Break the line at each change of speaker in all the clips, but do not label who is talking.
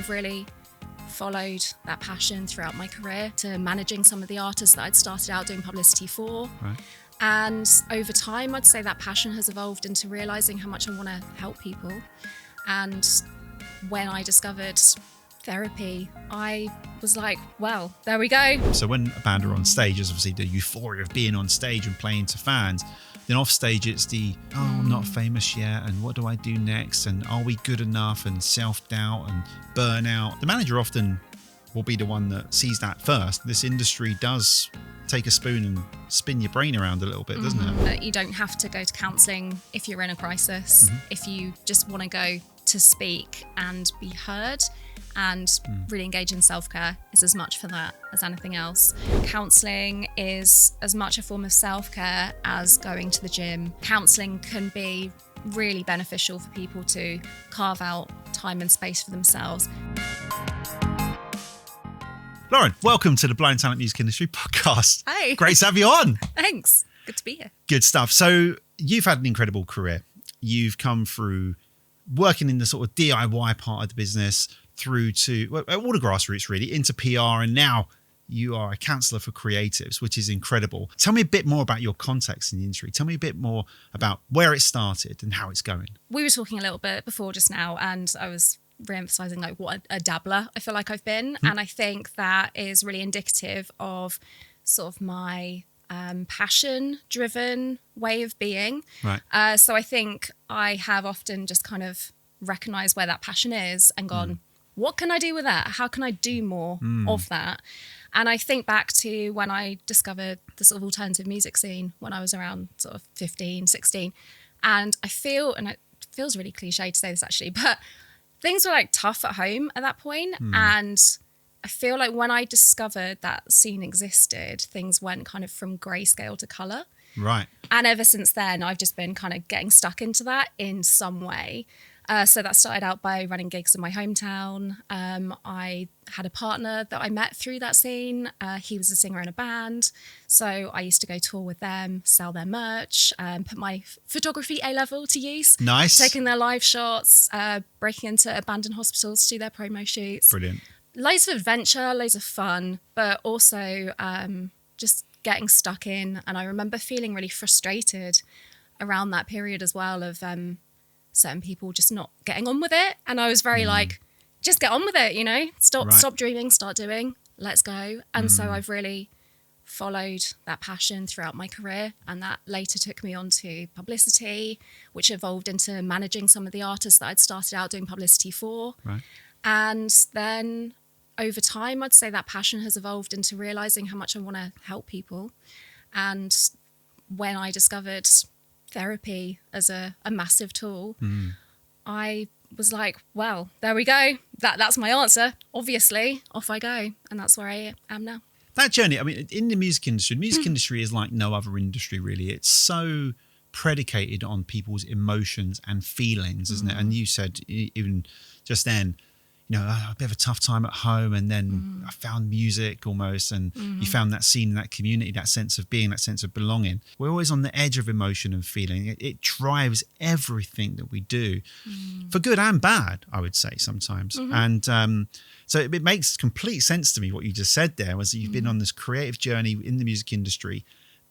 I've really followed that passion throughout my career to managing some of the artists that I'd started out doing publicity for.
Right.
And over time, I'd say that passion has evolved into realizing how much I want to help people. And when I discovered therapy, I was like, well, there we go.
So when a band are on stage, there's obviously the euphoria of being on stage and playing to fans. Then off stage, it's the, I'm not famous yet, and what do I do next? And are we good enough? And self-doubt and burnout. The manager often will be the one that sees that first. This industry does take a spoon and spin your brain around a little bit, doesn't it?
That you don't have to go to counselling if you're in a crisis. If you just want to go to speak and be heard and really engage in self-care, is as much for that as anything else. Counselling is as much a form of self-care as going to the gym. Counselling can be really beneficial for people to carve out time and space for themselves.
Lauren, welcome to the Blind Talent Music Industry podcast.
Hi.
Great to have you on.
Thanks. Good to be here.
Good stuff. So you've had an incredible career. You've come through working in the sort of DIY part of the business through to all the grassroots really, into PR, and now you are a counsellor for creatives, which is incredible. Tell me a bit more about your context in the industry. Tell me a bit more about where it started and how it's going.
We were talking a little bit before just now, and I was re-emphasising like what a dabbler I feel like I've been. And I think that is really indicative of sort of my passion-driven way of being.
Right.
So I think I have often just kind of recognised where that passion is and gone, what can I do with that? How can I do more of that? And I think back to when I discovered the sort of alternative music scene when I was around sort of 15, 16. And I feel, and it feels really cliche to say this actually, but things were like tough at home at that point. And I feel like when I discovered that scene existed, things went kind of from grayscale to colour.
Right.
And ever since then, I've just been kind of getting stuck into that in some way. So that started out by running gigs in my hometown. I had a partner that I met through that scene. He was a singer in a band. So I used to go tour with them, sell their merch, put my photography A-level to use.
Nice.
Taking their live shots, breaking into abandoned hospitals to do their promo shoots.
Brilliant.
Loads of adventure, loads of fun, but also just getting stuck in. And I remember feeling really frustrated around that period as well of certain people just not getting on with it. And I was very like, just get on with it, you know, stop dreaming, start doing, let's go. And so I've really followed that passion throughout my career. And that later took me on to publicity, which evolved into managing some of the artists that I'd started out doing publicity for.
Right.
And then over time, I'd say that passion has evolved into realizing how much I want to help people. And when I discovered therapy as a massive tool, I was like, well, there we go. That's my answer. Obviously, off I go. And that's where I am now.
That journey, I mean, in the music industry is like no other industry, really. It's so predicated on people's emotions and feelings, isn't it? And you said even just then, you know, a bit of a tough time at home, and then I found music almost, and you found that scene, that community, that sense of being, that sense of belonging. We're always on the edge of emotion and feeling. It drives everything that we do, for good and bad, I would say sometimes. And so it makes complete sense to me what you just said there, was that you've been on this creative journey in the music industry,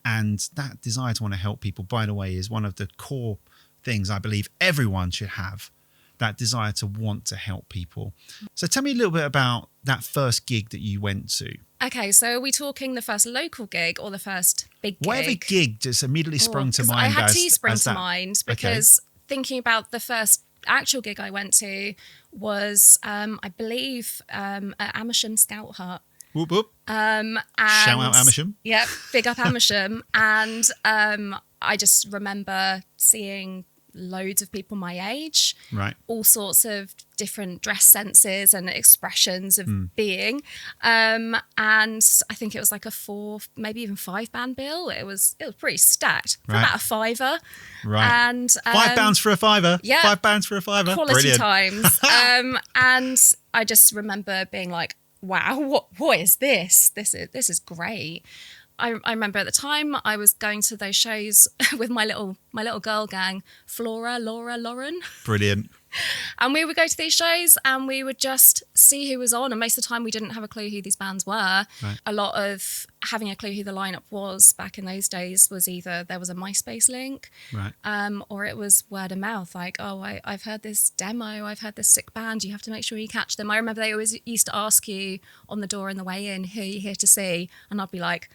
and that desire to want to help people, by the way, is one of the core things I believe everyone should have. That desire to want to help people. So tell me a little bit about that first gig that you went to.
Okay, so are we talking the first local gig or the first big gig?
Whatever gig just immediately sprung to mind.
I had two spring to mind because thinking about the first actual gig I went to was, I believe, at Amersham Scout Hut.
Whoop, whoop.
And
shout out Amersham.
Yep, big up Amersham. And I just remember seeing loads of people my age, all sorts of different dress senses and expressions of being, and I think it was like a 4, maybe even 5 band bill. It was pretty stacked for about a $5. And
£5 for a $5.
Yeah,
£5 for a $5.
Quality
Brilliant.
times. And I just remember being like, wow, what is this? This is great. I remember at the time I was going to those shows with my little girl gang, Flora, Laura, Lauren.
Brilliant.
And we would go to these shows and we would just see who was on. And most of the time we didn't have a clue who these bands were.
Right.
A lot of having a clue who the lineup was back in those days was either there was a MySpace link,
Right.
or it was word of mouth. Like, oh, I've heard this demo. I've heard this sick band. You have to make sure you catch them. I remember they always used to ask you on the door on the way in, who are you here to see? And I'd be like,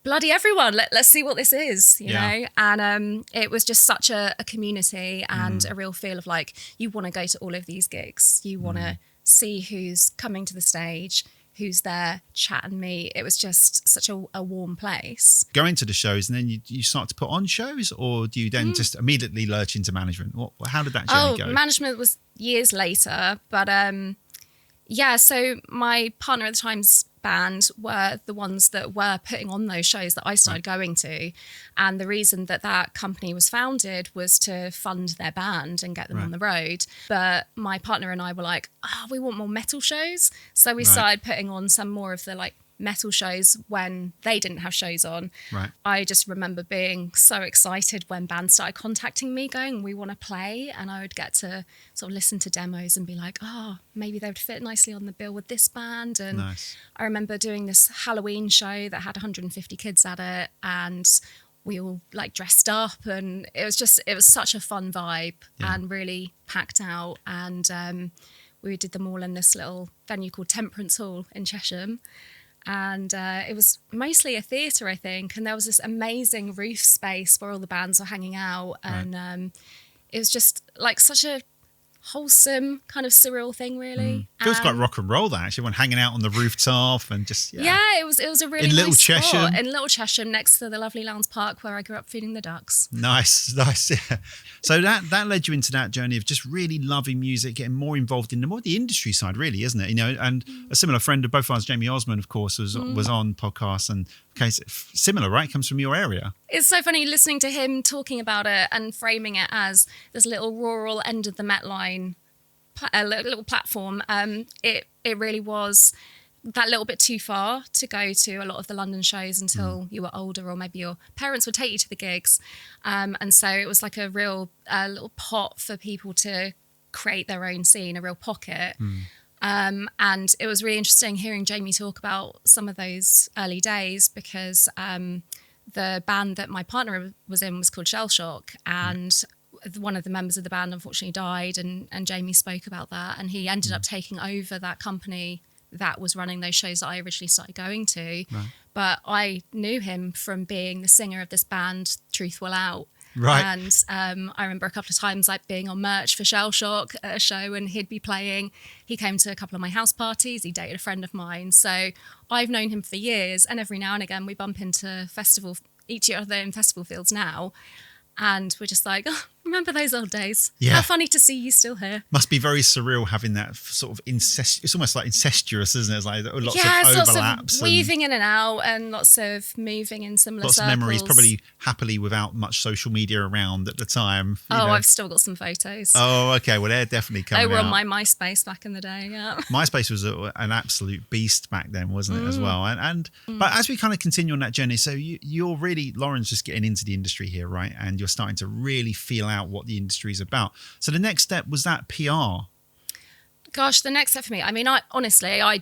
bloody everyone, let's see what this is, you know? And it was just such a community and a real feel of like, you want to go to all of these gigs. You want to see who's coming to the stage, who's there, chat and meet. It was just such a warm place.
Going to the shows and then you start to put on shows, or do you then just immediately lurch into management? How did that journey go?
Management was years later, but so my partner at the time's band were the ones that were putting on those shows that I started going to. And the reason that company was founded was to fund their band and get them on the road. But my partner and I were like, we want more metal shows. So we started putting on some more of the like metal shows when they didn't have shows on.
Right.
I just remember being so excited when bands started contacting me going, we want to play. And I would get to sort of listen to demos and be like, maybe they would fit nicely on the bill with this band. And
Nice.
I remember doing this Halloween show that had 150 kids at it, and we all like dressed up, and it was such a fun vibe and really packed out. And we did them all in this little venue called Temperance Hall in Chesham. And it was mostly a theatre, I think. And there was this amazing roof space where all the bands were hanging out. And it was just like such a wholesome kind of surreal thing, really.
Feels quite rock and roll, that actually, when hanging out on the rooftop and just
it was a really
in
nice
Little
spot
Chesham.
in Little Chesham, next to the lovely Lowndes Park where I grew up feeding the ducks.
Nice. Yeah. So that led you into that journey of just really loving music, getting more involved in the industry side, really, isn't it? You know, and a similar friend of both of ours, Jamie Osmond, of course, was on podcasts, and similar, right? Comes from your area.
It's so funny listening to him talking about it and framing it as this little rural end of the Met Line, a little platform. It really was that little bit too far to go to a lot of the London shows until you were older, or maybe your parents would take you to the gigs. And so it was like a real little pot for people to create their own scene, a real pocket. And it was really interesting hearing Jamie talk about some of those early days, because the band that my partner was in was called Shell Shock, and one of the members of the band unfortunately died, and Jamie spoke about that, and he ended up taking over that company that was running those shows that I originally started going to. Right. But I knew him from being the singer of this band, Truth Will Out.
Right.
And I remember a couple of times like being on merch for Shell Shock at a show, and he'd be playing. He came to a couple of my house parties. He dated a friend of mine. So I've known him for years, and every now and again we bump into each other in festival fields now. And we're just like, remember those old days?
Yeah.
How funny to see you still here.
Must be very surreal having that sort of it's almost like incestuous, isn't it? It's like lots of overlaps.
Lots of weaving in and out, and lots of moving in similar
lots
circles.
of memories, probably happily without much social media around at the time.
I've still got some photos.
Oh, okay. Well, they're definitely coming out.
They were on my MySpace back in the day, yeah.
MySpace was an absolute beast back then, wasn't it, as well? But as we kind of continue on that journey, so you're really, Lauren's just getting into the industry here, right? And you're starting to really feel out what the industry is about. So the next step was that PR.
Gosh, the next step for me, I mean, I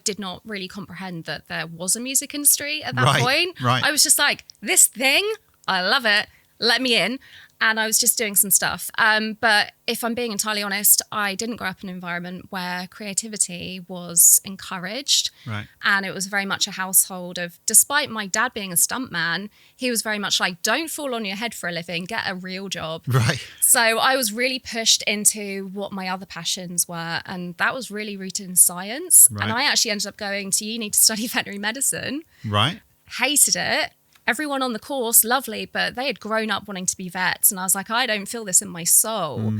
did not really comprehend that there was a music industry at that point.
Right.
I was just like, this thing, I love it, let me in. And I was just doing some stuff. But if I'm being entirely honest, I didn't grow up in an environment where creativity was encouraged.
Right.
And it was very much a household of, despite my dad being a stuntman, he was very much like, don't fall on your head for a living, get a real job.
Right.
So I was really pushed into what my other passions were. And that was really rooted in science.
Right.
And I actually ended up going to uni to study veterinary medicine.
Right.
Hated it. Everyone on the course, lovely, but they had grown up wanting to be vets. And I was like, I don't feel this in my soul.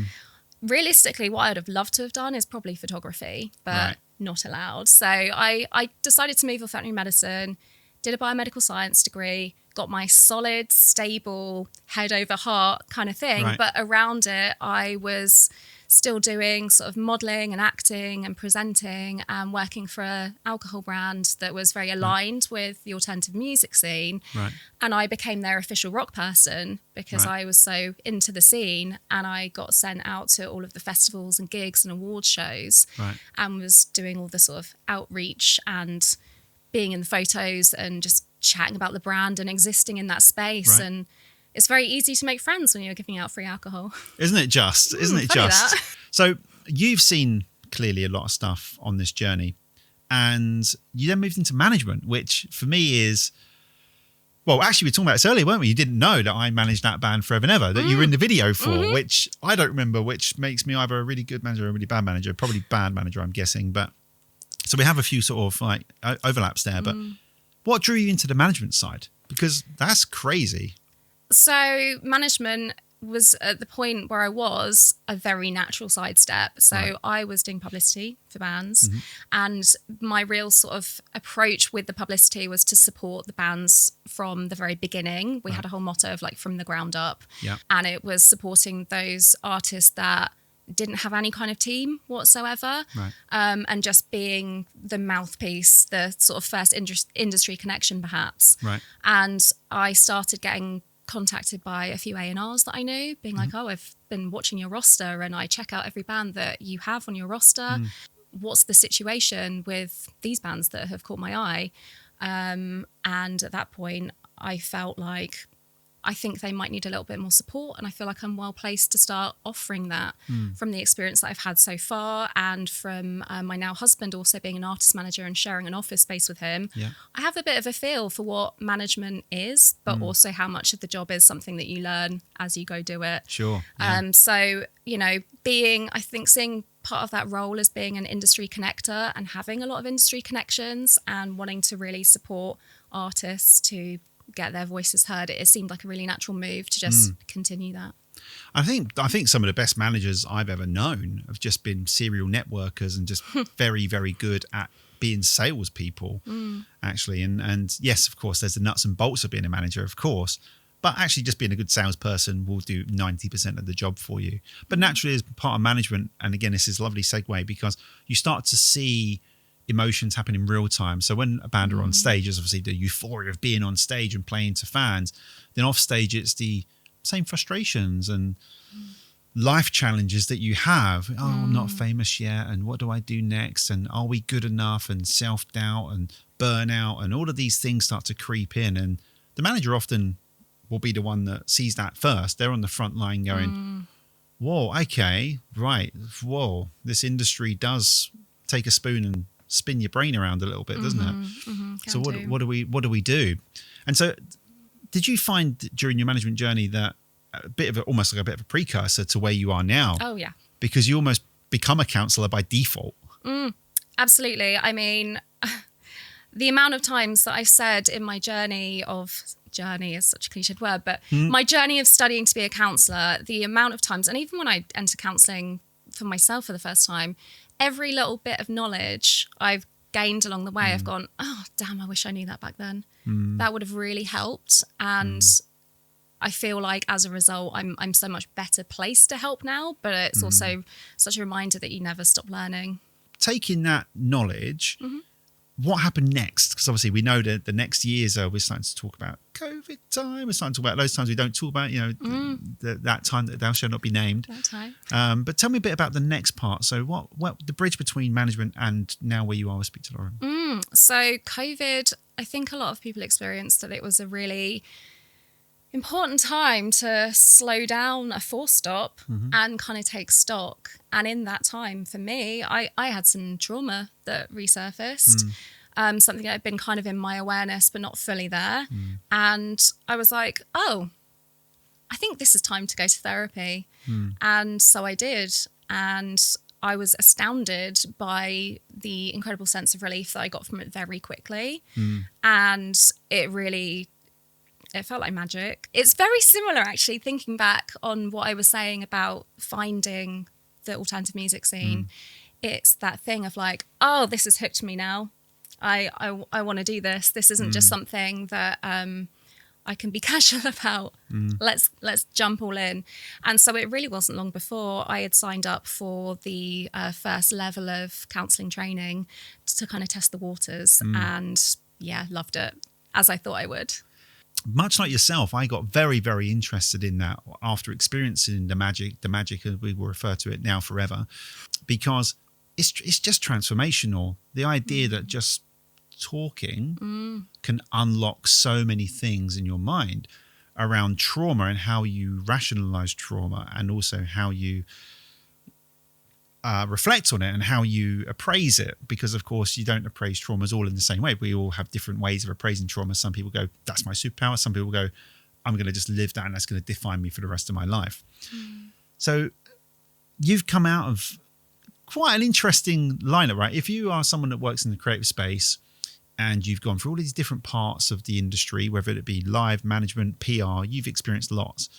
Realistically, what I'd have loved to have done is probably photography, but not allowed. So I decided to move off veterinary medicine, did a biomedical science degree, got my solid, stable, head over heart kind of thing. Right. But around it, I was still doing sort of modelling and acting and presenting and working for an alcohol brand that was very aligned with the alternative music scene.
Right.
And I became their official rock person because I was so into the scene, and I got sent out to all of the festivals and gigs and award shows, and was doing all the sort of outreach and being in the photos and just chatting about the brand and existing in that space. And it's very easy to make friends when you're giving out free alcohol.
Isn't it just? So you've seen clearly a lot of stuff on this journey, and you then moved into management, which for me is, well, actually, we were talking about this earlier, weren't we? You didn't know that I managed that band Forever and Ever, that you were in the video for, which I don't remember, which makes me either a really good manager or a really bad manager. Probably bad manager, I'm guessing. But so we have a few sort of like overlaps there. But what drew you into the management side? Because that's crazy.
So management was at the point where I was a very natural sidestep. So I was doing publicity for bands, and my real sort of approach with the publicity was to support the bands from the very beginning. We had a whole motto of like from the ground up, and it was supporting those artists that didn't have any kind of team whatsoever, and just being the mouthpiece, the sort of first industry connection perhaps. And I started getting contacted by a few A&Rs that I knew, being like, oh, I've been watching your roster and I check out every band that you have on your roster. What's the situation with these bands that have caught my eye? And at that point, I felt like I think they might need a little bit more support, and I feel like I'm well placed to start offering that from the experience that I've had so far, and from my now husband also being an artist manager and sharing an office space with him. I have a bit of a feel for what management is, but also how much of the job is something that you learn as you go do it. So, you know, seeing part of that role as being an industry connector and having a lot of industry connections and wanting to really support artists to get their voices heard, it seemed like a really natural move to just continue that.
I think some of the best managers I've ever known have just been serial networkers and just very, very good at being salespeople, actually. And yes, of course, there's the nuts and bolts of being a manager, of course, but actually just being a good salesperson will do 90% of the job for you. But naturally, as part of management, and again, this is a lovely segue because you start to see emotions happen in real time. So when a band are on stage, there's obviously the euphoria of being on stage and playing to fans. Then off stage, it's the same frustrations and life challenges that you have. Oh, I'm not famous yet, and what do I do next? And are we good enough? And self-doubt and burnout and all of these things start to creep in. And the manager often will be the one that sees that first. They're on the front line going, whoa, okay, right, whoa, this industry does take a spoon and spin your brain around a little bit, doesn't it? So what do we do? And so did you find during your management journey that almost like a bit of a precursor to where you are now?
Oh yeah. Because
you almost become a counsellor by default.
Absolutely. I mean, the amount of times that I've said in my journey is such a cliched word, but my journey of studying to be a counsellor, the amount of times, and even when I enter counselling for myself for the first time, every little bit of knowledge I've gained along the way, I've gone, oh, damn, I wish I knew that back then. That would have really helped. And I feel like as a result, I'm so much better placed to help now, but it's also such a reminder that you never stop learning.
Taking that knowledge, what happened next? Because obviously we know that the next years we're starting to talk about COVID time. We're starting to talk about those times we don't talk about, that time that thou shalt not be named.
That time.
But tell me a bit about the next part. So what the bridge between management and now where you are with Speak to Lauren?
So COVID, I think a lot of people experienced that it was a really important time to slow down, a forced stop, and kind of take stock. And in that time, for me, I had some trauma that resurfaced, something that had been kind of in my awareness, but not fully there. And I was like, oh, I think this is time to go to therapy. And so I did. And I was astounded by the incredible sense of relief that I got from it very quickly. And it felt like magic. It's very similar, actually, thinking back on what I was saying about finding the alternative music scene. It's that thing of like, oh, this has hooked me now. I want to do this. This isn't just something that I I can be casual about. Let's jump all in. And so it really wasn't long before I had signed up for the first level of counselling training to kind of test the waters. And yeah, loved it, as I thought I would.
Much like yourself, I got very, very interested in that after experiencing the magic as we will refer to it now forever, because it's just transformational. The idea that just talking can unlock so many things in your mind around trauma and how you rationalize trauma, and also how you reflect on it and how you appraise it, because of course you don't appraise traumas all in the same way. We all have different ways of appraising trauma. Some people go, that's my superpower. Some people go, I'm going to just live that and that's going to define me for the rest of my life. So you've come out of quite an interesting lineup, right? If you are someone that works in the creative space and you've gone through all these different parts of the industry, whether it be live, management, PR, you've experienced lots,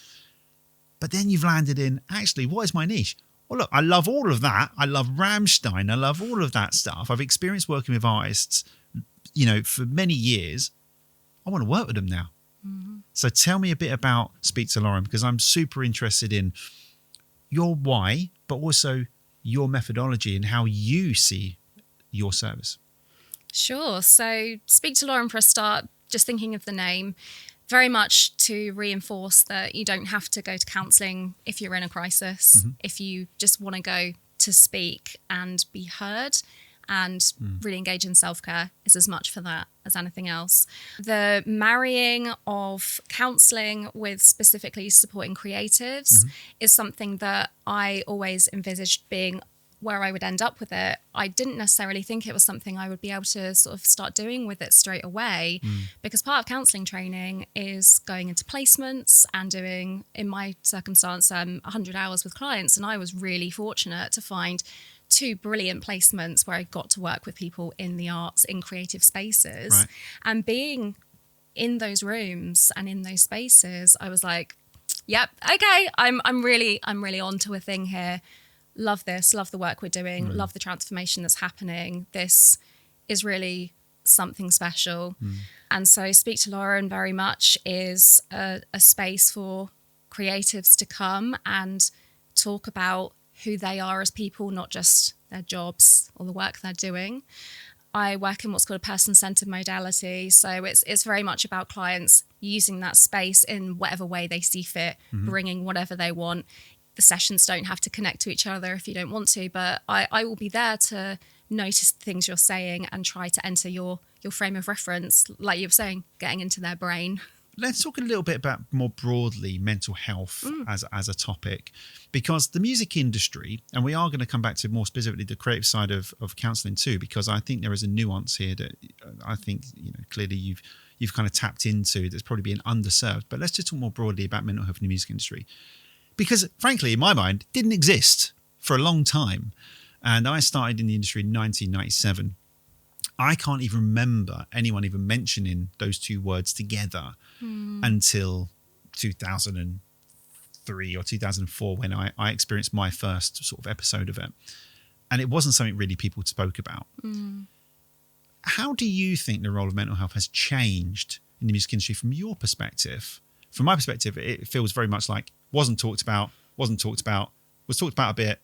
but then you've landed in, actually, what is my niche? Well, look, I love all of that. I love Rammstein. I love all of that stuff. I've experienced working with artists, for many years. I want to work with them now. So tell me a bit about Speak to Lauren, because I'm super interested in your why, but also your methodology and how you see your service.
Sure. So Speak to Lauren, for a start, just thinking of the name, very much to reinforce that you don't have to go to counselling if you're in a crisis. If you just want to go to speak and be heard and really engage in self-care, is as much for that as anything else. The marrying of counselling with specifically supporting creatives is something that I always envisaged being where I would end up with it. I didn't necessarily think it was something I would be able to sort of start doing with it straight away, because part of counselling training is going into placements and doing, in my circumstance, 100 hours with clients. And I was really fortunate to find 2 brilliant placements where I got to work with people in the arts, in creative spaces.
Right.
And being in those rooms and in those spaces, I was like, yep, okay, I'm really onto a thing here. Love this, love the work we're doing, love the transformation that's happening. This is really something special. And so Speak to Lauren very much is a space for creatives to come and talk about who they are as people, not just their jobs or the work they're doing. I work in what's called a person-centered modality. So it's very much about clients using that space in whatever way they see fit, bringing whatever they want. The sessions don't have to connect to each other if you don't want to, but I will be there to notice the things you're saying and try to enter your frame of reference, like you were saying, getting into their brain.
Let's talk a little bit about more broadly mental health as a topic, because the music industry, and we are going to come back to more specifically the creative side of counselling too, because I think there is a nuance here that I think clearly you've kind of tapped into that's probably being underserved. But let's just talk more broadly about mental health in the music industry. Because frankly, in my mind, it didn't exist for a long time. And I started in the industry in 1997. I can't even remember anyone even mentioning those 2 words together until 2003 or 2004, when I experienced my first sort of episode of it. And it wasn't something really people spoke about. How do you think the role of mental health has changed in the music industry from your perspective? From my perspective, it feels very much like wasn't talked about, was talked about a bit.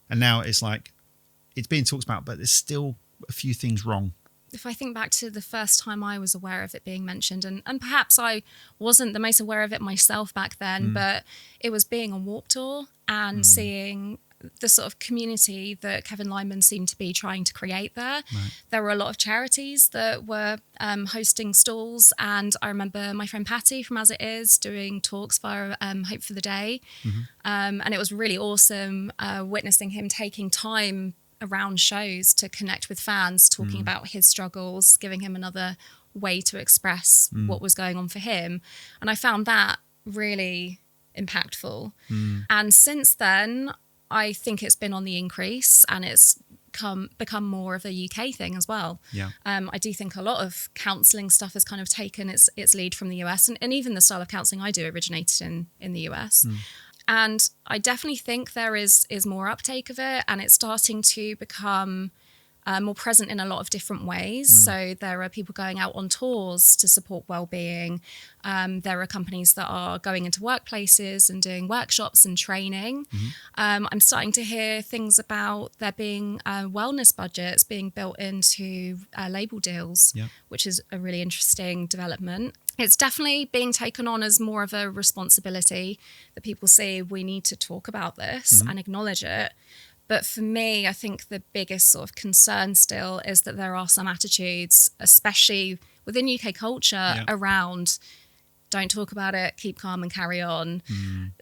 And now it's like it's being talked about, but there's still a few things wrong.
If I think back to the first time I was aware of it being mentioned, and perhaps I wasn't the most aware of it myself back then, but it was being on Warped Tour and seeing the sort of community that Kevin Lyman seemed to be trying to create there. Right. There were a lot of charities that were hosting stalls, and I remember my friend Patty from As It Is doing talks via Hope for the Day, and it was really awesome witnessing him taking time around shows to connect with fans, talking about his struggles, giving him another way to express what was going on for him. And I found that really impactful. And since then, I think it's been on the increase, and it's become more of a UK thing as well. Yeah. I do think a lot of counselling stuff has kind of taken its lead from the US, and even the style of counselling I do originated in the US. And I definitely think there is more uptake of it, and it's starting to become more present in a lot of different ways. So there are people going out on tours to support wellbeing. There are companies that are going into workplaces and doing workshops and training. I'm starting to hear things about there being wellness budgets being built into label deals, which is a really interesting development. It's definitely being taken on as more of a responsibility that people say we need to talk about this and acknowledge it. But for me, I think the biggest sort of concern still is that there are some attitudes, especially within UK culture, around don't talk about it, keep calm and carry on.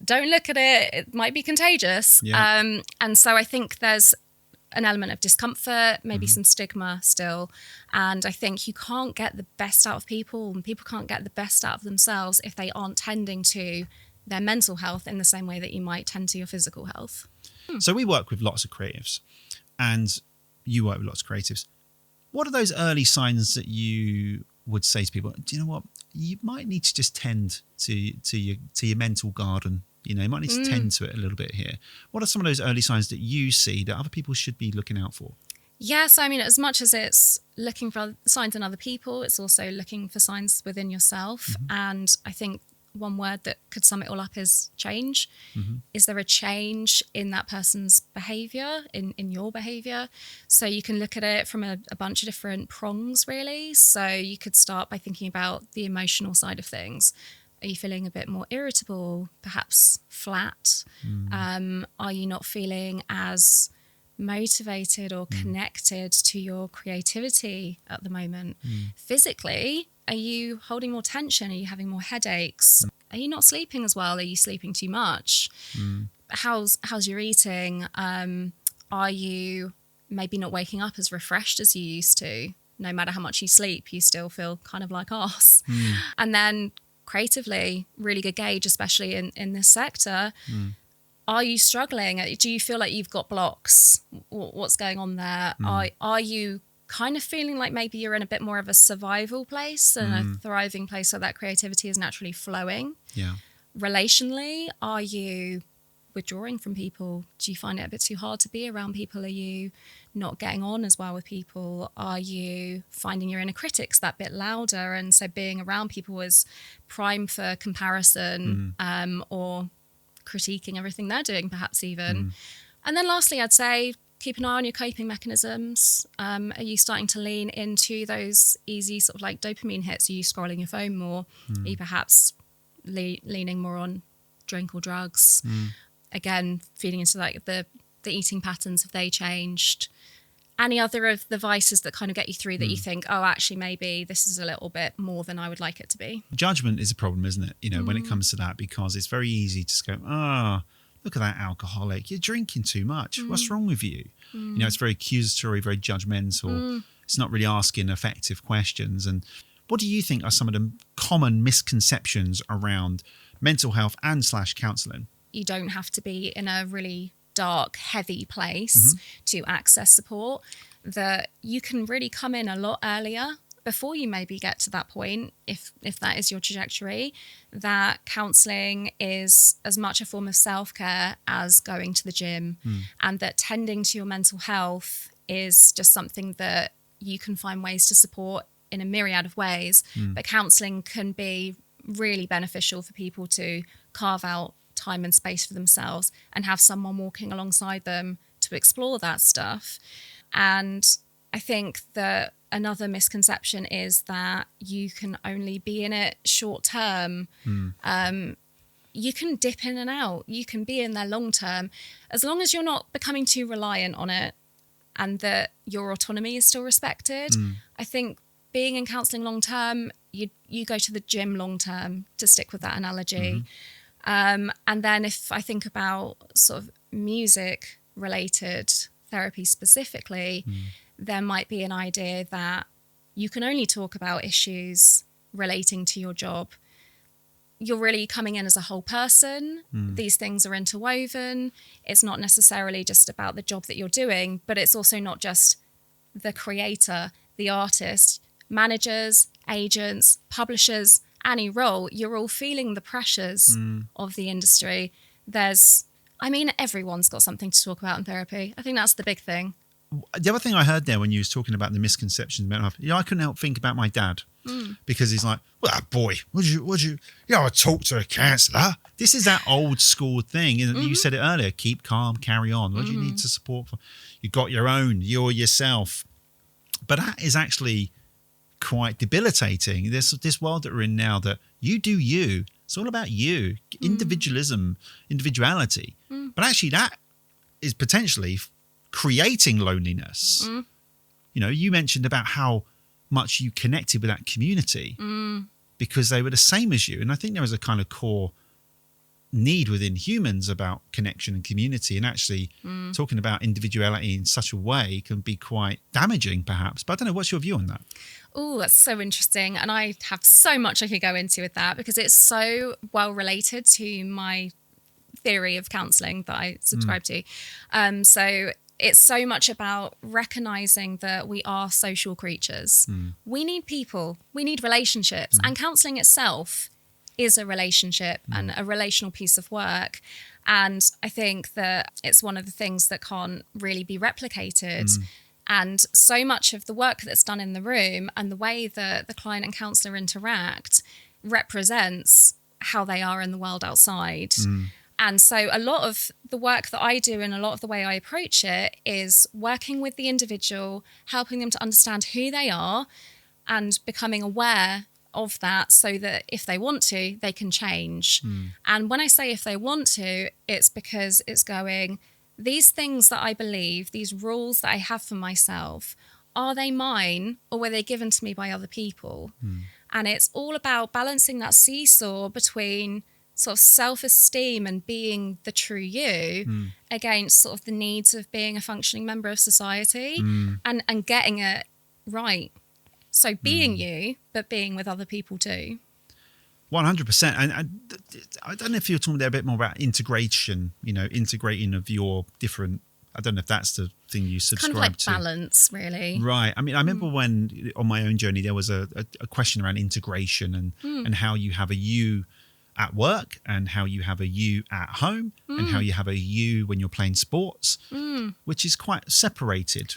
Don't look at it, it might be contagious. And so I think there's an element of discomfort, maybe some stigma still. And I think you can't get the best out of people, and people can't get the best out of themselves if they aren't tending to their mental health in the same way that you might tend to your physical health.
So we work with lots of creatives, and you work with lots of creatives. What are those early signs that you would say to people? Do you know what? You might need to just tend to your mental garden. You know, you might need to tend to it a little bit here. What are some of those early signs that you see that other people should be looking out for?
Yes, I mean, as much as it's looking for signs in other people, it's also looking for signs within yourself. And I think one word that could sum it all up is change. Is there a change in that person's behaviour, in your behaviour? So you can look at it from a bunch of different prongs, really. So you could start by thinking about the emotional side of things. Are you feeling a bit more irritable, perhaps flat? Are you not feeling as motivated or connected to your creativity at the moment? Physically, are you holding more tension? Are you having more headaches? Are you not sleeping as well? Are you sleeping too much? How's your eating? Are you maybe not waking up as refreshed as you used to? No matter how much you sleep, you still feel kind of like arse. And then creatively, really good gauge, especially in this sector. Are you struggling? Do you feel like you've got blocks? What's going on there? Are you kind of feeling like maybe you're in a bit more of a survival place and a thriving place where that creativity is naturally flowing? Relationally, are you withdrawing from people? Do you find it a bit too hard to be around people? Are you not getting on as well with people? Are you finding your inner critics that bit louder, and so being around people is prime for comparison or critiquing everything they're doing, perhaps even? And then lastly, I'd say keep an eye on your coping mechanisms. Are you starting to lean into those easy sort of like dopamine hits? Are you scrolling your phone more? Are you perhaps leaning more on drink or drugs? Again, feeding into like the eating patterns, have they changed? Any other of the vices that kind of get you through that you think, oh, actually, maybe this is a little bit more than I would like it to be? Judgment
is a problem, isn't it? You know, when it comes to that, because it's very easy to just go, look at that alcoholic. You're drinking too much. What's wrong with you? You know, it's very accusatory, very judgmental. It's not really asking effective questions. And what do you think are some of the common misconceptions around mental health and / counselling?
You don't have to be in a really dark, heavy place to access support. That you can really come in a lot earlier before you maybe get to that point, if that is your trajectory. That counselling is as much a form of self-care as going to the gym, and that tending to your mental health is just something that you can find ways to support in a myriad of ways. But counselling can be really beneficial for people to carve out time and space for themselves and have someone walking alongside them to explore that stuff. And I think that another misconception is that you can only be in it short term. You can dip in and out. You can be in there long term, as long as you're not becoming too reliant on it and that your autonomy is still respected. I think being in counselling long term, you go to the gym long term, to stick with that analogy. And then if I think about sort of music related therapy specifically, there might be an idea that you can only talk about issues relating to your job. You're really coming in as a whole person. These things are interwoven. It's not necessarily just about the job that you're doing, but it's also not just the creator, the artist, managers, agents, publishers, any role. You're all feeling the pressures of the industry. Everyone's got something to talk about in therapy. I think that's the big thing.
The other thing I heard there when you was talking about the misconceptions about health, I couldn't help think about my dad because he's like, well, boy, would you I talk to a counsellor. This is that old school thing. You said it earlier, keep calm, carry on. What do you need to support for? You got your own, you're yourself. But that is actually quite debilitating. There's this world that we're in now that you do you. It's all about you, individuality. But actually that is potentially creating loneliness. You mentioned about how much you connected with that community because they were the same as you. And I think there was a kind of core need within humans about connection and community, and actually talking about individuality in such a way can be quite damaging perhaps. But I don't know, what's your view on that?
Oh, that's so interesting. And I have so much I could go into with that because it's so well related to my theory of counselling that I subscribe to. So it's so much about recognizing that we are social creatures. We need people, we need relationships, and counselling itself is a relationship and a relational piece of work. And I think that it's one of the things that can't really be replicated. And so much of the work that's done in the room and the way that the client and counsellor interact represents how they are in the world outside. And so a lot of the work that I do and a lot of the way I approach it is working with the individual, helping them to understand who they are and becoming aware of that so that if they want to, they can change. And when I say if they want to, it's because it's going, these things that I believe, these rules that I have for myself, are they mine or were they given to me by other people? And it's all about balancing that seesaw between sort of self-esteem and being the true you against sort of the needs of being a functioning member of society and getting it right. So being you, but being with other people too.
100%. And I don't know if you're talking there a bit more about integration, integrating of your different, I don't know if that's the thing you subscribe to.
Kind of like balance, really.
Right. I mean, I remember when on my own journey, there was a question around integration and how you have a you at work and how you have a you at home and how you have a you when you're playing sports, which is quite separated.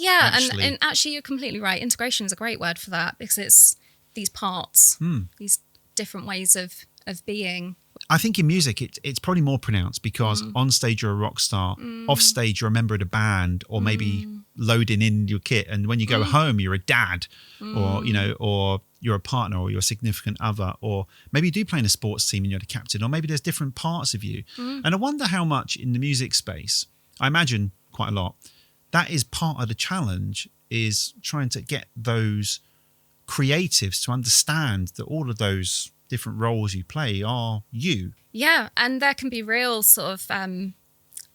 Yeah, and actually you're completely right. Integration is a great word for that because it's these parts, these different ways of being.
I think in music it's probably more pronounced because on stage you're a rock star, off stage you're a member of the band or maybe loading in your kit, and when you go home you're a dad or or you're a partner or you're a significant other, or maybe you do play in a sports team and you're the captain, or maybe there's different parts of you. And I wonder how much in the music space, I imagine quite a lot, that is part of the challenge, is trying to get those creatives to understand that all of those different roles you play are you.
Yeah, and there can be real sort of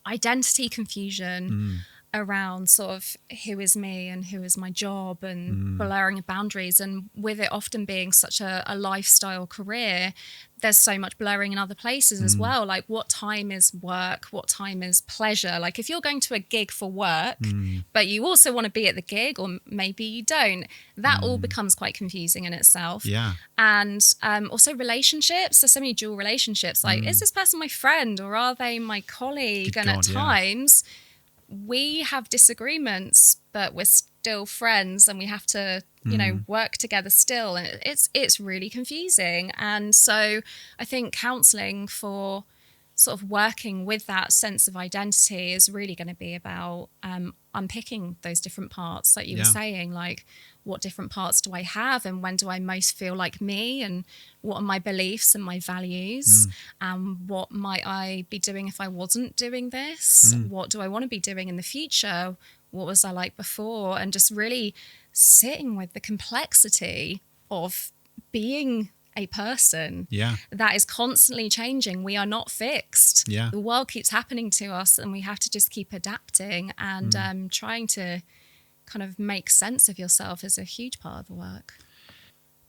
identity confusion around sort of who is me and who is my job and blurring of boundaries. And with it often being such a lifestyle career, there's so much blurring in other places as well. Like what time is work? What time is pleasure? Like if you're going to a gig for work, but you also want to be at the gig, or maybe you don't, that all becomes quite confusing in itself.
Yeah.
And also relationships. There's so many dual relationships. Like, is this person my friend or are they my colleague?
Good
and
God,
at times we have disagreements, but we're still friends and we have to, work together still. And it's really confusing. And so I think counselling for sort of working with that sense of identity is really going to be about unpicking those different parts, like you were saying, like what different parts do I have and when do I most feel like me, and what are my beliefs and my values, and what might I be doing if I wasn't doing this, what do I want to be doing in the future, what was I like before, and just really sitting with the complexity of being a person that is constantly changing. We are not fixed. The world keeps happening to us and we have to just keep adapting, and trying to kind of make sense of yourself is a huge part of the work.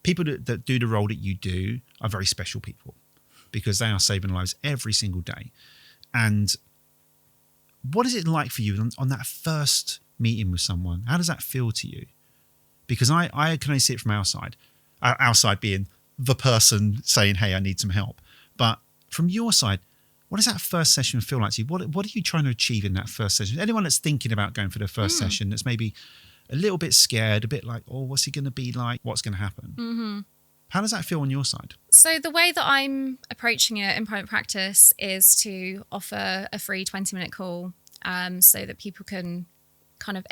People that do the role that you do are very special people because they are saving lives every single day. And what is it like for you on that first meeting with someone? How does that feel to you? Because I can only see it from outside being the person saying, hey, I need some help. But from your side, what does that first session feel like to you? What are you trying to achieve in that first session? Anyone that's thinking about going for their first session that's maybe a little bit scared, a bit like, oh, what's it going to be like? What's going to happen? Mm-hmm. How does that feel on your side?
So the way that I'm approaching it in private practice is to offer a free 20-minute call so that people can kind of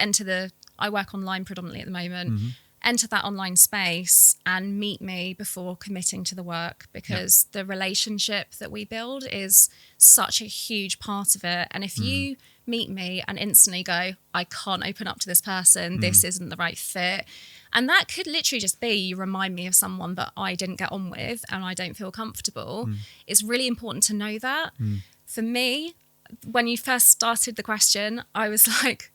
I work online predominantly at the moment, enter that online space and meet me before committing to the work, because the relationship that we build is such a huge part of it. And if you meet me and instantly go, I can't open up to this person, this isn't the right fit. And that could literally just be, you remind me of someone that I didn't get on with and I don't feel comfortable. It's really important to know that. For me, when you first started the question, I was like,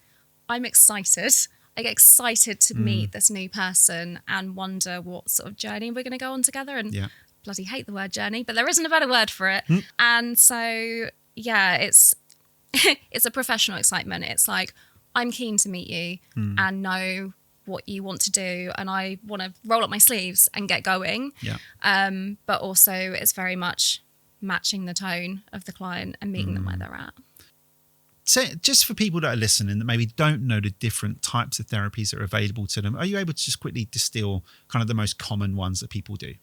I'm excited. I get excited to meet this new person and wonder what sort of journey we're going to go on together. And bloody hate the word journey, but there isn't a better word for it. And so, yeah, it's a professional excitement. It's like, I'm keen to meet you and know what you want to do, and I want to roll up my sleeves and get going. But also it's very much matching the tone of the client and meeting them where they're at.
So just for people that are listening that maybe don't know the different types of therapies that are available to them, are you able to just quickly distill kind of the most common ones that people do?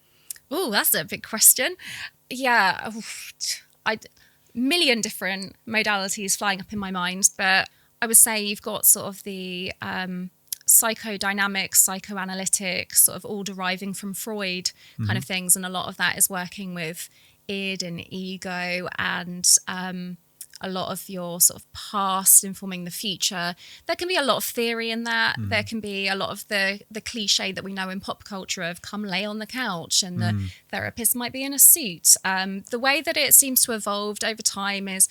Oh, that's a big question. Yeah, million different modalities flying up in my mind, but I would say you've got sort of the psychodynamic, psychoanalytic, sort of all deriving from Freud kind of things. And a lot of that is working with id and ego and a lot of your sort of past informing the future. There can be a lot of theory in that. There can be a lot of the cliche that we know in pop culture of come lay on the couch and the therapist might be in a suit. The way that it seems to have evolved over time is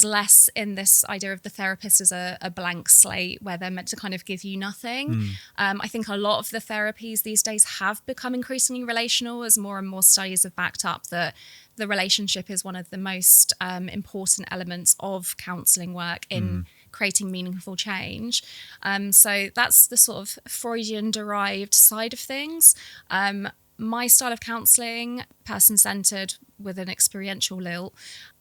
less in this idea of the therapist as a blank slate where they're meant to kind of give you nothing. I think a lot of the therapies these days have become increasingly relational as more and more studies have backed up that the relationship is one of the most important elements of counselling work in creating meaningful change. So that's the sort of Freudian-derived side of things. My style of counselling, person-centred with an experiential lilt,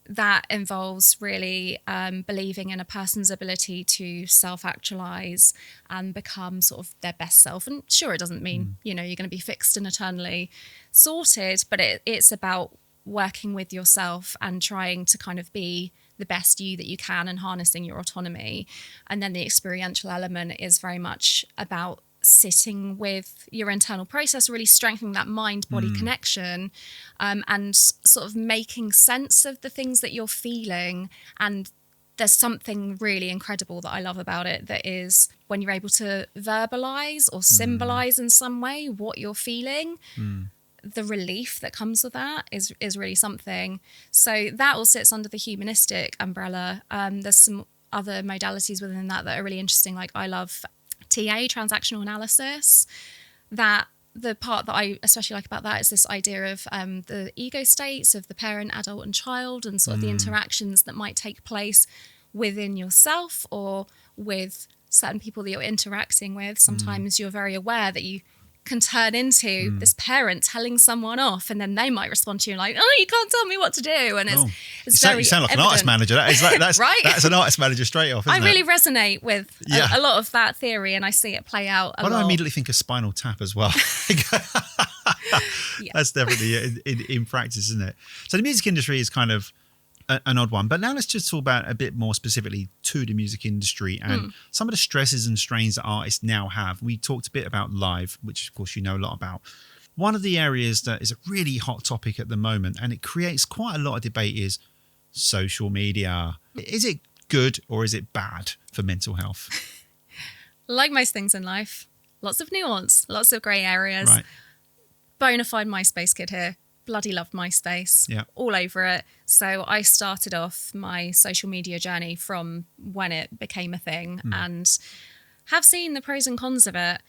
that involves really believing in a person's ability to self-actualise and become sort of their best self. And sure, it doesn't mean, you're going to be fixed and eternally sorted, but it's about working with yourself and trying to kind of be the best you that you can and harnessing your autonomy. And then the experiential element is very much about sitting with your internal process, really strengthening that mind-body connection, and sort of making sense of the things that you're feeling. And there's something really incredible that I love about it, that is when you're able to verbalize or symbolize in some way what you're feeling, the relief that comes with that is really something. So that all sits under the humanistic umbrella. There's some other modalities within that are really interesting. Like I love TA, transactional analysis. That the part that I especially like about that is this idea of the ego states of the parent, adult and child, and sort of the interactions that might take place within yourself or with certain people that you're interacting with. Sometimes you're very aware that you can turn into this parent telling someone off, and then they might respond to you like, "Oh, you can't tell me what to do." And it's
you sound like
evident.
an artist manager. That's
right.
That's an artist manager straight off. Isn't
I really resonate with a lot of that theory, and I see it play out a lot.
I immediately think of Spinal Tap as well. That's definitely in practice, isn't it? So the music industry is kind of an odd one. But now let's just talk about a bit more specifically to the music industry and some of the stresses and strains that artists now have. We talked a bit about live, which of course you know a lot about. One of the areas that is a really hot topic at the moment, and it creates quite a lot of debate, is social media. Is it good or is it bad for mental health?
Like most things in life, lots of nuance, lots of grey areas.
Right.
Bona fide MySpace kid here. Bloody loved MySpace, all over it. So I started off my social media journey from when it became a thing and have seen the pros and cons of it.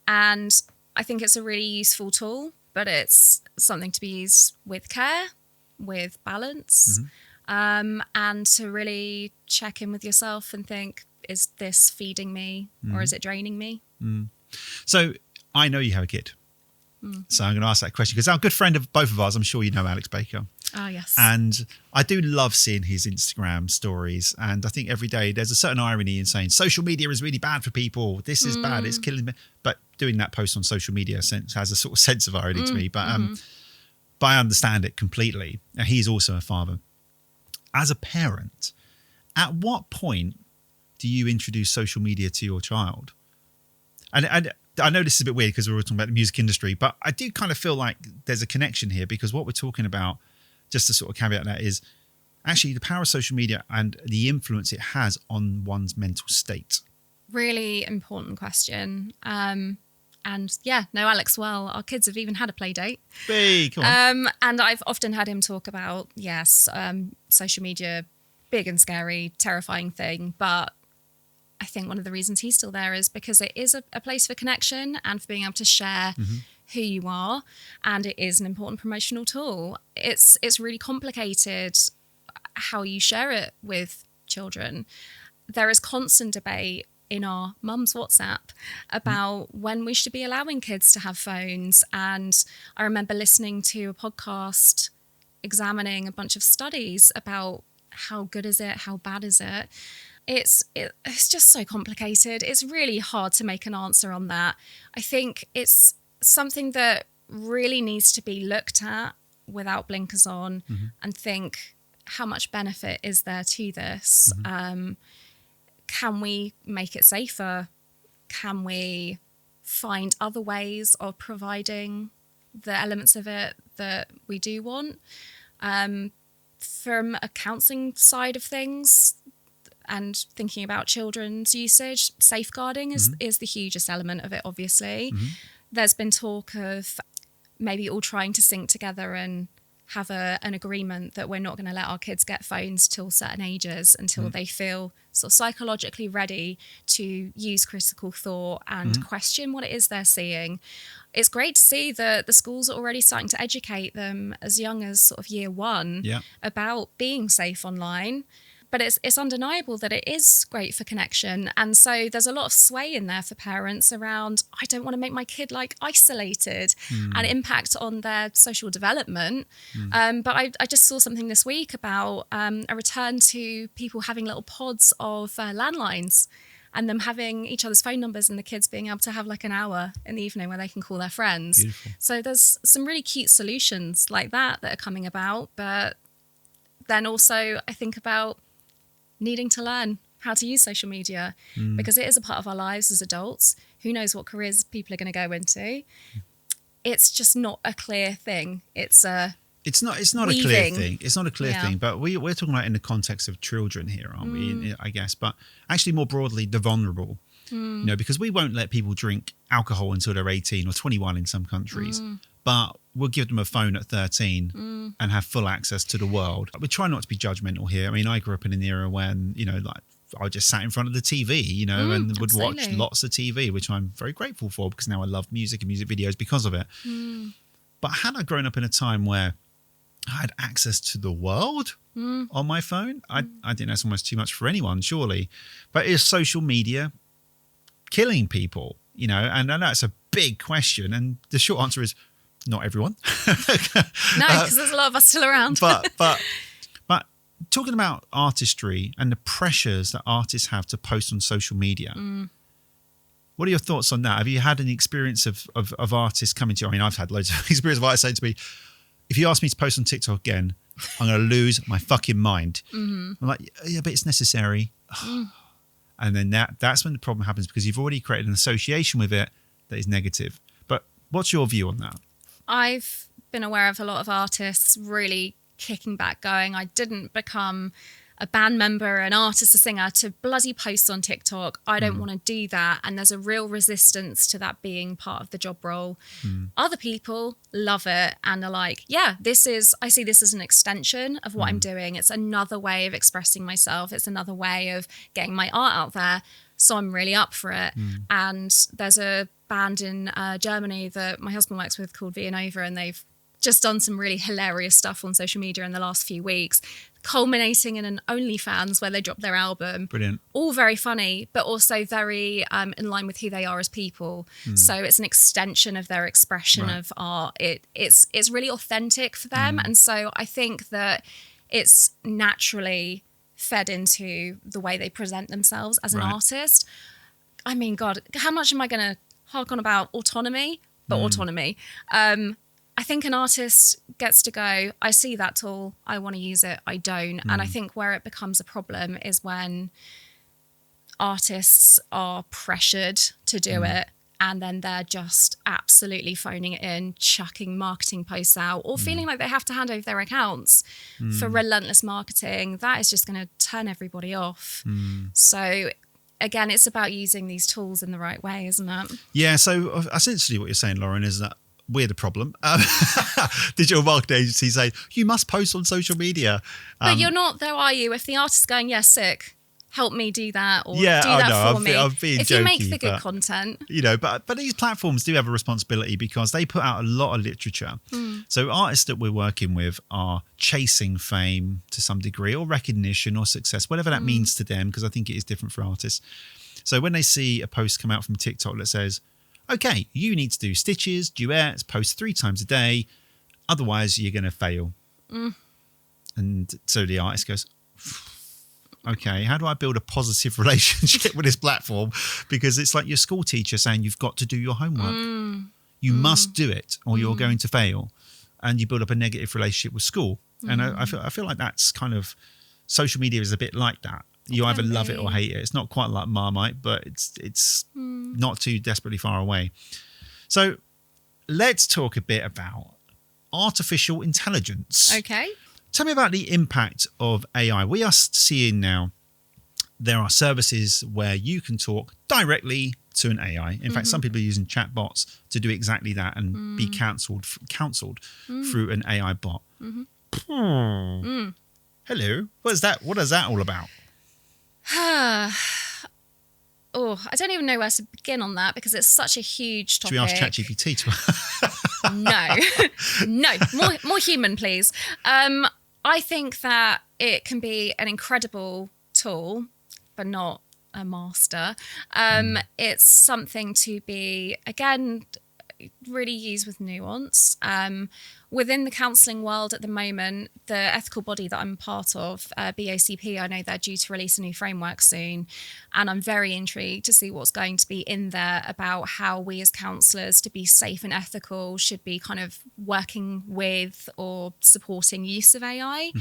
And I think it's a really useful tool, but it's something to be used with care, with balance, and to really check in with yourself and think, is this feeding me or is it draining me?
So I know you have a kid. So I'm going to ask that question because our good friend of both of ours, I'm sure you know Alex Baker.
Oh, yes.
And I do love seeing his Instagram stories. And I think every day there's a certain irony in saying social media is really bad for people. This is bad. It's killing me. But doing that post on social media has a sort of sense of irony to me. But I understand it completely. And he's also a father. As a parent, at what point do you introduce social media to your child? And I know this is a bit weird because we're talking about the music industry, but I do kind of feel like there's a connection here, because what we're talking about, just to sort of caveat that, is actually the power of social media and the influence it has on one's mental state.
Really important question. And yeah, no, Alex, well, our kids have even had a play date.
Hey, come on.
And I've often had him talk about, social media, big and scary, terrifying thing. But I think one of the reasons he's still there is because it is a place for connection and for being able to share who you are. And it is an important promotional tool. It's really complicated how you share it with children. There is constant debate in our mum's WhatsApp about when we should be allowing kids to have phones. And I remember listening to a podcast examining a bunch of studies about how good is it, how bad is it. It's just so complicated. It's really hard to make an answer on that. I think it's something that really needs to be looked at without blinkers on and think, how much benefit is there to this? Can we make it safer? Can we find other ways of providing the elements of it that we do want? From a counselling side of things and thinking about children's usage, safeguarding is the hugest element of it, obviously. There's been talk of maybe all trying to sync together and have an agreement that we're not going to let our kids get phones till certain ages, until they feel sort of psychologically ready to use critical thought and question what it is they're seeing. It's great to see that the schools are already starting to educate them as young as sort of year one about being safe online. But it's undeniable that it is great for connection. And so there's a lot of sway in there for parents around, I don't want to make my kid like isolated and impact on their social development. But I just saw something this week about a return to people having little pods of landlines and them having each other's phone numbers and the kids being able to have like an hour in the evening where they can call their friends.
Beautiful.
So there's some really cute solutions like that are coming about. But then also I think about needing to learn how to use social media because it is a part of our lives as adults. Who knows what careers people are going to go into? It's just not a clear thing. It's not
a clear thing. It's not a clear thing, but we're talking about in the context of children here, aren't we? I guess, but actually more broadly, the vulnerable. You know, because we won't let people drink alcohol until they're 18 or 21 in some countries. But we'll give them a phone at 13 and have full access to the world. We try not to be judgmental here. I mean, I grew up in an era when, you know, like I just sat in front of the TV, you know, and would watch lots of TV, which I'm very grateful for because now I love music and music videos because of it. But had I grown up in a time where I had access to the world on my phone, I think that's almost too much for anyone, surely. But is social media killing people? You know, and that's a big question. And the short answer is, not everyone.
No, because there's a lot of us still around.
but talking about artistry and the pressures that artists have to post on social media, what are your thoughts on that? Have you had any experience of artists coming to you? I mean, I've had loads of experience of artists saying to me, if you ask me to post on TikTok again, I'm going to lose my fucking mind. I'm like, yeah, but it's necessary. And then that's when the problem happens because you've already created an association with it that is negative. But what's your view on that?
I've been aware of a lot of artists really kicking back, going, I didn't become a band member, an artist, a singer to bloody post on TikTok. I don't want to do that. And there's a real resistance to that being part of the job role. Other people love it and are like, yeah, I see this as an extension of what I'm doing. It's another way of expressing myself. It's another way of getting my art out there. So I'm really up for it. And there's a band in Germany that my husband works with called Vianova, and they've just done some really hilarious stuff on social media in the last few weeks, culminating in an OnlyFans where they dropped their album.
Brilliant.
All very funny, but also very in line with who they are as people. So it's an extension of their expression of art. It's really authentic for them. And so I think that it's naturally fed into the way they present themselves as an artist. I mean, God, how much am I going to hark on about autonomy? But autonomy. I think an artist gets to go, I see that tool, I want to use it, I don't. And I think where it becomes a problem is when artists are pressured to do it, and then they're just absolutely phoning it in, chucking marketing posts out, or feeling like they have to hand over their accounts for relentless marketing. That is just going to turn everybody off. So again, it's about using these tools in the right way, isn't it?
Yeah, so essentially what you're saying, Lauren, is that we're the problem. Digital marketing agencies say, you must post on social media.
But you're not, though, are you? If the artist's going, yeah, sick, help me do that, or do that for me.
I'm being
if
jokey,
you make the good content.
You know, but these platforms do have a responsibility because they put out a lot of literature. So artists that we're working with are chasing fame to some degree, or recognition or success, whatever that means to them, because I think it is different for artists. So when they see a post come out from TikTok that says, okay, you need to do stitches, duets, post 3 times a day, otherwise you're going to fail. And so the artist goes, okay, how do I build a positive relationship with this platform? Because it's like your school teacher saying you've got to do your homework. You must do it or you're going to fail. And you build up a negative relationship with school. And I feel like that's kind of, social media is a bit like that. You either love it or hate it. It's not quite like Marmite, but it's not too desperately far away. So let's talk a bit about artificial intelligence.
Okay.
Tell me about the impact of AI. We are seeing now there are services where you can talk directly to an AI. In fact, some people are using chatbots to do exactly that and be counseled through an AI bot. Hello. What is that? What is that all about?
I don't even know where to begin on that because it's such a huge topic.
Should we ask ChatGPT to?
No, more human, please. I think that it can be an incredible tool, but not a master. It's something to be, again, really used with nuance. Within the counselling world at the moment, the ethical body that I'm part of, BACP, I know they're due to release a new framework soon. And I'm very intrigued to see what's going to be in there about how we as counsellors, to be safe and ethical, should be kind of working with or supporting use of AI.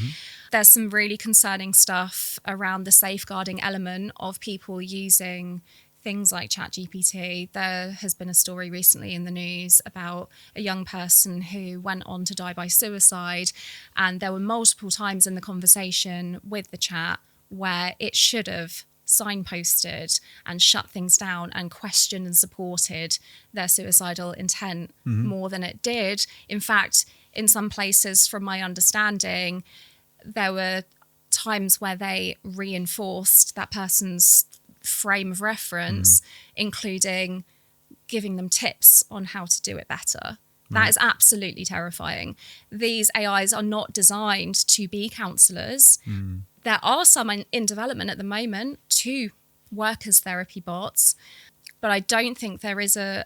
There's some really concerning stuff around the safeguarding element of people using things like ChatGPT. There has been a story recently in the news about a young person who went on to die by suicide, and there were multiple times in the conversation with the chat where it should have signposted and shut things down and questioned and supported their suicidal intent more than it did. In fact, in some places, from my understanding, there were times where they reinforced that person's frame of reference, including giving them tips on how to do it better. That is absolutely terrifying. These AIs are not designed to be counsellors. There are some in development at the moment to work as therapy bots, but I don't think there is a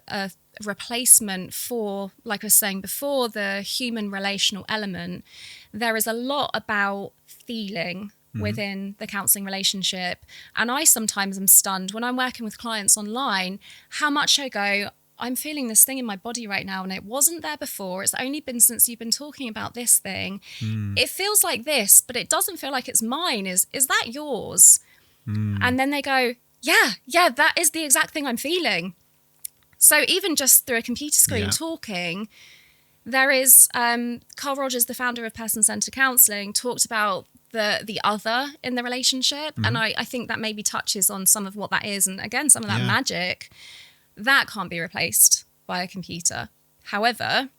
replacement for, like I was saying before, the human relational element. There is a lot about feeling within the counselling relationship. And I sometimes am stunned when I'm working with clients online, how much I go, I'm feeling this thing in my body right now and it wasn't there before. It's only been since you've been talking about this thing. It feels like this, but it doesn't feel like it's mine. Is that yours? And then they go, yeah, that is the exact thing I'm feeling. So even just through a computer screen talking, there is, Carl Rogers, the founder of Person-Centered Counselling, talked about the other in the relationship. And I think that maybe touches on some of what that is. And again, some of that magic, that can't be replaced by a computer. However,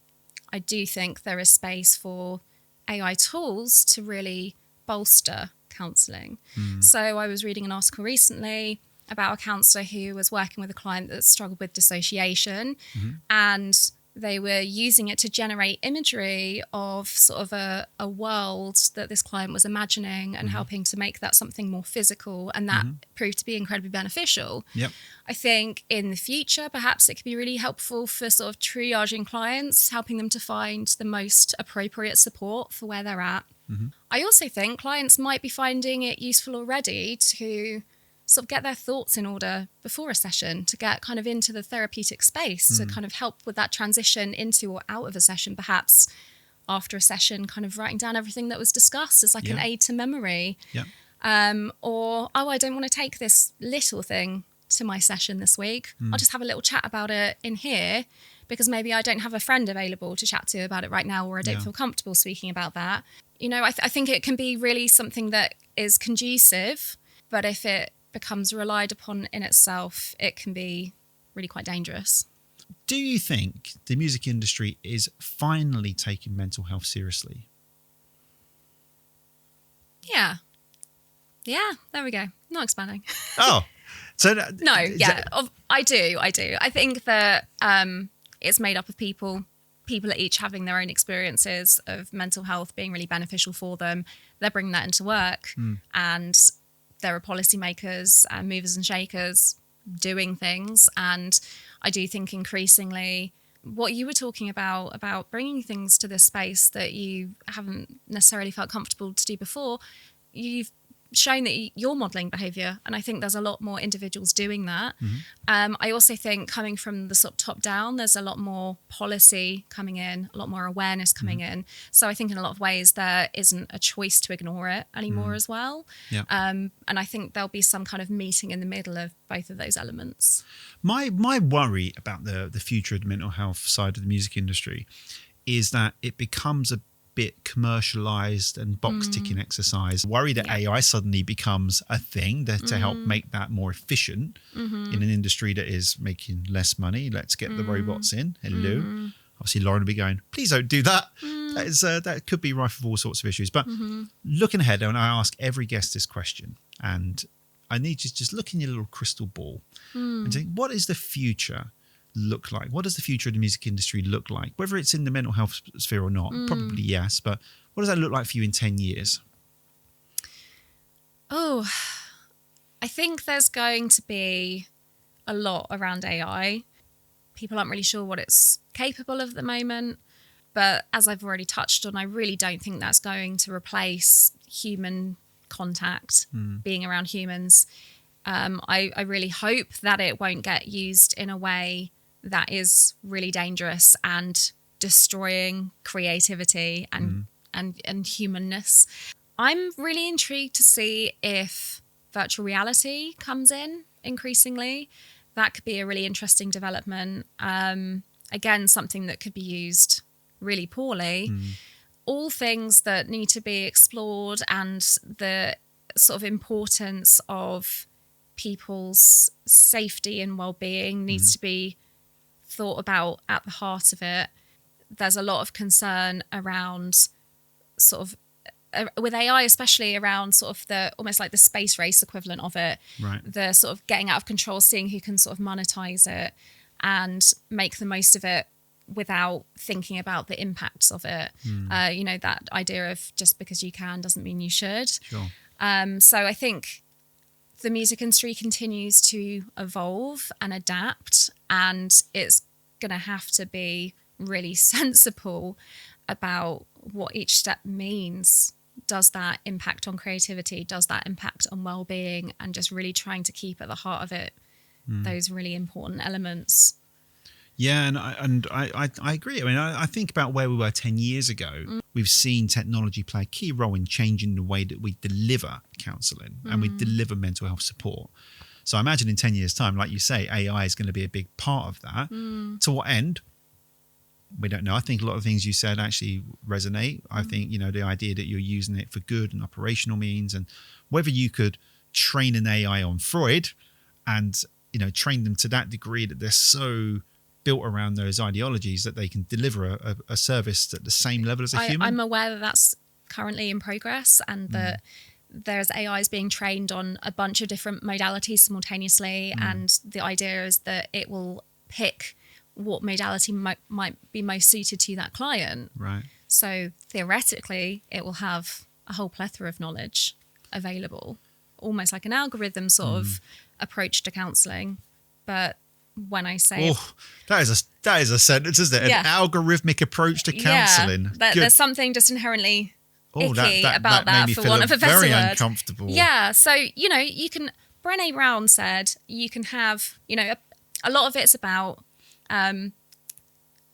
I do think there is space for AI tools to really bolster counselling. So I was reading an article recently about a counsellor who was working with a client that struggled with dissociation. And They were using it to generate imagery of sort of a world that this client was imagining and helping to make that something more physical. And that proved to be incredibly beneficial.
Yep.
I think in the future, perhaps it could be really helpful for sort of triaging clients, helping them to find the most appropriate support for where they're at. I also think clients might be finding it useful already to sort of get their thoughts in order before a session, to get kind of into the therapeutic space, to kind of help with that transition into or out of a session, perhaps after a session, kind of writing down everything that was discussed as like an aid to memory.
Yeah.
Or, I don't want to take this little thing to my session this week. I'll just have a little chat about it in here because maybe I don't have a friend available to chat to about it right now, or I don't feel comfortable speaking about that. You know, I think it can be really something that is conducive, but if it becomes relied upon in itself, it can be really quite dangerous.
Do you think the music industry is finally taking mental health seriously?
Yeah, there we go. Not expanding.
Oh, so
I do. I think that it's made up of people are each having their own experiences of mental health being really beneficial for them. They're bringing that into work, and there are policymakers and movers and shakers doing things. And I do think increasingly what you were talking about bringing things to this space that you haven't necessarily felt comfortable to do before, you've shown that you're modelling behaviour. And I think there's a lot more individuals doing that. I also think coming from the sort of top down, there's a lot more policy coming in, a lot more awareness coming in. So I think in a lot of ways there isn't a choice to ignore it anymore as well.
Yeah.
And I think there'll be some kind of meeting in the middle of both of those elements.
My worry about the future of the mental health side of the music industry is that it becomes a bit commercialized and box ticking exercise. Worry that AI suddenly becomes a thing to help make that more efficient in an industry that is making less money. Let's get the robots in. Hello. Obviously Lauren will be going, please don't do that. That could be rife with all sorts of issues. But looking ahead, and I ask every guest this question, and I need you to just look in your little crystal ball and think, what is the future look like? What does the future of the music industry look like? Whether it's in the mental health sphere or not, probably yes, but what does that look like for you in 10 years? Oh,
I think there's going to be a lot around AI. People aren't really sure what it's capable of at the moment, but as I've already touched on, I really don't think that's going to replace human contact, being around humans. I really hope that it won't get used in a way that is really dangerous and destroying creativity and humanness. I'm really intrigued to see if virtual reality comes in increasingly. That could be a really interesting development. Again, something that could be used really poorly. All things that need to be explored, and the sort of importance of people's safety and well-being needs to be thought about at the heart of it. There's a lot of concern around sort of with AI, especially around sort of the almost like the space race equivalent of it,
right? The
sort of getting out of control, seeing who can sort of monetize it and make the most of it without thinking about the impacts of it. You know, that idea of just because you can doesn't mean you should.
Sure.
So I think the music industry continues to evolve and adapt, and it's going to have to be really sensible about what each step means. Does that impact on creativity? Does that impact on well-being? And just really trying to keep at the heart of it those really important elements.
Yeah, and I agree. I mean, I think about where we were 10 years ago. We've seen technology play a key role in changing the way that we deliver counselling and we deliver mental health support. So I imagine in 10 years' time, like you say, AI is going to be a big part of that. To what end? We don't know. I think a lot of things you said actually resonate. I think, you know, the idea that you're using it for good and operational means, and whether you could train an AI on Freud and, you know, train them to that degree that they're so built around those ideologies that they can deliver a service at the same level as a human.
I'm aware that that's currently in progress, and that there's AIs being trained on a bunch of different modalities simultaneously. And the idea is that it will pick what modality might be most suited to that client.
Right.
So theoretically, it will have a whole plethora of knowledge available, almost like an algorithm sort of approach to counselling. But when I say...
Oh, that is a sentence, isn't it? An algorithmic approach to counselling.
Yeah, there's something just inherently icky about that, for want of a better
very
word.
Uncomfortable.
Yeah, so, you can... Brené Brown said you can have, a lot of it's about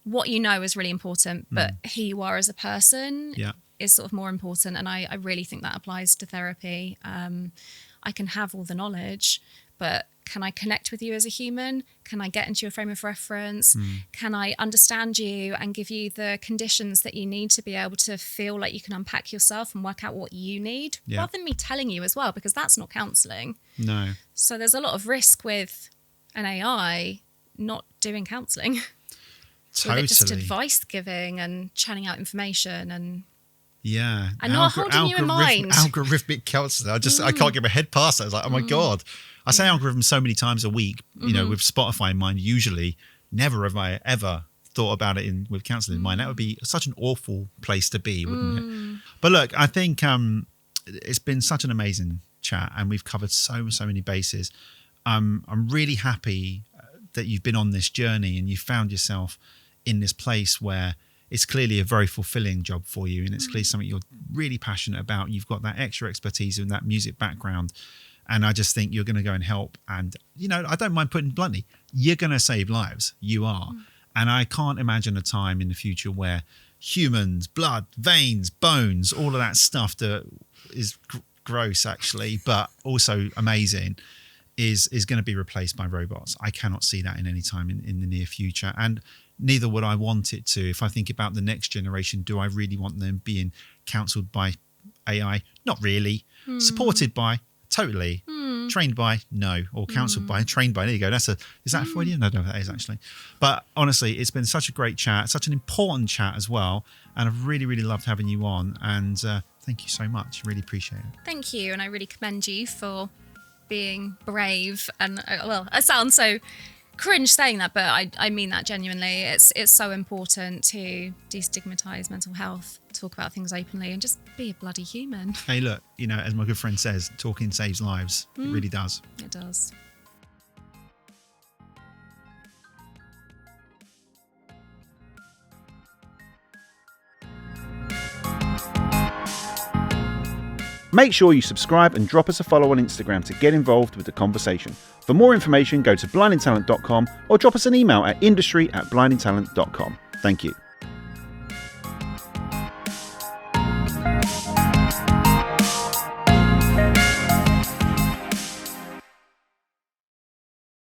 what you know is really important, but who you are as a person is sort of more important. And I really think that applies to therapy. I can have all the knowledge, but can I connect with you as a human? Can I get into your frame of reference? Can I understand you and give you the conditions that you need to be able to feel like you can unpack yourself and work out what you need, rather than me telling you as well, because that's not counselling.
No.
So there's a lot of risk with an AI not doing counselling.
Totally.
With it just advice giving and churning out information and
and
not holding you in mind.
Algorithmic counselling. I can't get my head past that. It's like, oh my God. I say algorithm so many times a week, with Spotify in mind, usually. Never have I ever thought about it with counselling in mind. That would be such an awful place to be, wouldn't it? But look, I think it's been such an amazing chat, and we've covered so many bases. I'm really happy that you've been on this journey and you found yourself in this place where it's clearly a very fulfilling job for you, and it's clearly something you're really passionate about. You've got that extra expertise in that music background, and I just think you're going to go and help. And, I don't mind putting it bluntly, you're going to save lives. You are. And I can't imagine a time in the future where humans, blood, veins, bones, all of that stuff that is gross, actually, but also amazing, is going to be replaced by robots. I cannot see that in any time in the near future. And neither would I want it to. If I think about the next generation, do I really want them being counselled by AI? Not really. Supported by? Totally. Trained by? No. Or counselled by? Trained by? There you go. Is that Freudian? No, that is actually. But honestly, it's been such a great chat, such an important chat as well. And I've really, really loved having you on. And thank you so much. Really appreciate it.
Thank you. And I really commend you for being brave. And I sound so cringe saying that, but I mean that genuinely. It's so important to destigmatize mental health, talk about things openly, and just be a bloody human.
Hey, look, as my good friend says, talking saves lives. It really does.
It does.
Make sure you subscribe and drop us a follow on Instagram to get involved with the conversation. For more information, go to blindingtalent.com or drop us an email at industry@blindingtalent.com. Thank you.